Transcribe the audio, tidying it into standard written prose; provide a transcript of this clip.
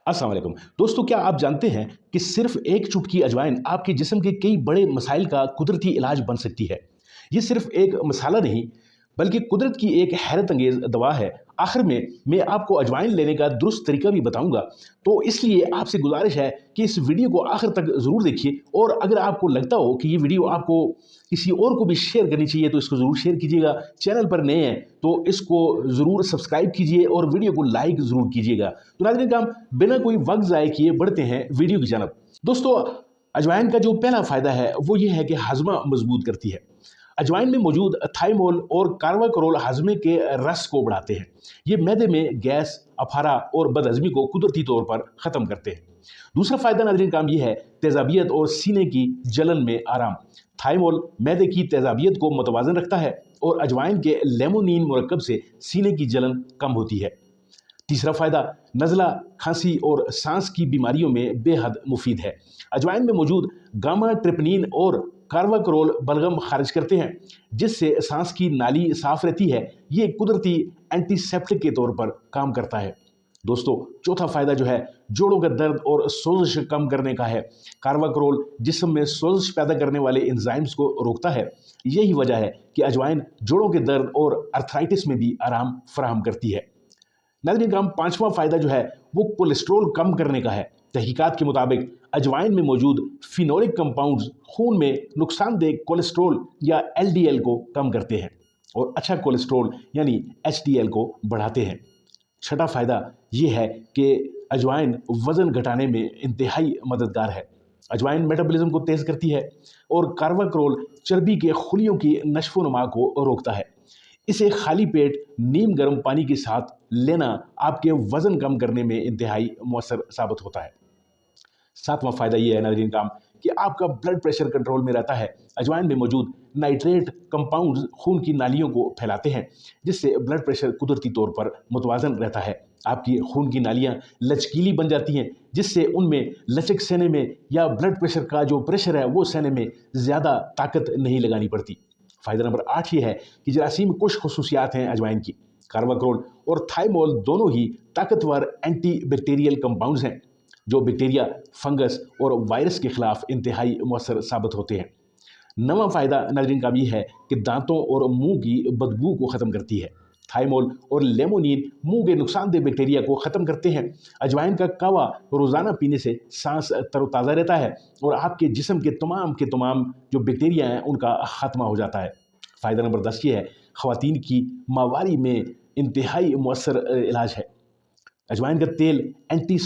अस्सलाम वालेकुम दोस्तों, क्या आप जानते हैं कि सिर्फ एक चुटकी अजवाइन आपके जिस्म के कई बड़े मसाइल का कुदरती इलाज बन सकती है। ये सिर्फ एक मसाला नहीं, बल्कि कुदरत की एक हैरत अंगेज दवा है। आखिर में मैं आपको अजवाइन लेने का दुरुस्त तरीका भी बताऊंगा। तो इसलिए आपसे गुजारिश है कि इस वीडियो को आखिर तक ज़रूर देखिए, और अगर आपको लगता हो कि ये वीडियो आपको किसी और को भी शेयर करनी चाहिए तो इसको ज़रूर शेयर कीजिएगा। चैनल पर नए हैं तो इसको ज़रूर सब्सक्राइब कीजिए और वीडियो को लाइक ज़रूर कीजिएगा। तो नाज़रीन काम बिना कोई वक्त ज़ाय किए बढ़ते हैं वीडियो की जानब। दोस्तों, अजवाइन का जो पहला फ़ायदा है वो ये है कि हाजमा मजबूत करती है। अजवाइन में मौजूद थाइमोल और कार्बाक्रोल हाजमे के रस को बढ़ाते हैं। ये मैदे में गैस, अफारा और बदहजमी को कुदरती तौर पर ख़त्म करते हैं। दूसरा फ़ायदा नाज़रीन काम ये है तेज़ाबियत और सीने की जलन में आराम। थाइमोल मैदे की तेज़ाबियत को मुतवाज़न रखता है और अजवाइन के लेमोनिन मुरक्कब से सीने की जलन कम होती है। तीसरा फ़ायदा नज़ला, खांसी और सांस की बीमारियों में बेहद मुफीद है। अजवाइन में मौजूद गामा ट्रिपनिन और कार्बाक्रोल बलगम खारिज करते हैं, जिससे सांस की नाली साफ रहती है। ये कुदरती एंटीसेप्टिक के तौर पर काम करता है। दोस्तों, चौथा फ़ायदा जो है जोड़ों का दर्द और सोजिश कम करने का है। कार्बाक्रोल जिस्म में सोजिश पैदा करने वाले एंजाइम्स को रोकता है। यही वजह है कि अजवाइन जोड़ों के दर्द और अर्थराइटिस में भी आराम फराहम करती है। नाज़रीन काम पांचवा फ़ायदा जो है वो कोलेस्ट्रॉल कम करने का है। तहकीकात के मुताबिक अजवाइन में मौजूद फिनोलिक कंपाउंड्स खून में नुकसानदेह कोलेस्ट्रॉल या एलडीएल को कम करते हैं और अच्छा कोलेस्ट्रॉल यानी एचडीएल को बढ़ाते हैं। छठा फ़ायदा ये है कि अजवाइन वज़न घटाने में इंतहाई मददगार है। अजवाइन मेटाबॉलिज्म को तेज़ करती है और कार्बाक्रोल चर्बी के खुलियों की नशो नुमा को रोकता है। इसे खाली पेट नीम गर्म पानी के साथ लेना आपके वज़न कम करने में इंतहाई मौसर साबित होता है। सातवां फ़ायदा ये है नाज़रीन काम कि आपका ब्लड प्रेशर कंट्रोल में रहता है। अजवाइन में मौजूद नाइट्रेट कंपाउंड्स खून की नालियों को फैलाते हैं, जिससे ब्लड प्रेशर कुदरती तौर पर मुतवाज़न रहता है। आपकी खून की नालियाँ लचकीली बन जाती हैं, जिससे उनमें लचक सहने में या ब्लड प्रेशर का जो प्रेशर है वो सहने में ज़्यादा ताकत नहीं लगानी पड़ती। फ़ायदा नंबर 8 ये है कि जरासीम कुछ खसूसियात हैं अजवाइन की। कार्बाक्रोल और थाइमोल दोनों ही ताकतवर एंटी बैक्टीरियल कंपाउंड्स हैं, जो बैक्टीरिया, फंगस और वायरस के खिलाफ इंतहाई मौसर साबित होते हैं। नवा फ़ायदा नाज़रीन का भी है कि दांतों और मुंह की बदबू को ख़त्म करती है। थाइमोल और लेमोनिन मुंह के नुकसानदेह बैक्टीरिया को ख़त्म करते हैं। अजवाइन का कावा रोज़ाना पीने से सांस तरोताज़ा रहता है और आपके जिस्म के तमाम जो बैक्टीरिया हैं उनका ख़ात्मा हो जाता है। फ़ायदा नंबर 10 ये है ख़वातीन की माहवारी में इंतहाई मौसर इलाज है। अजवाइन का तेल एंटी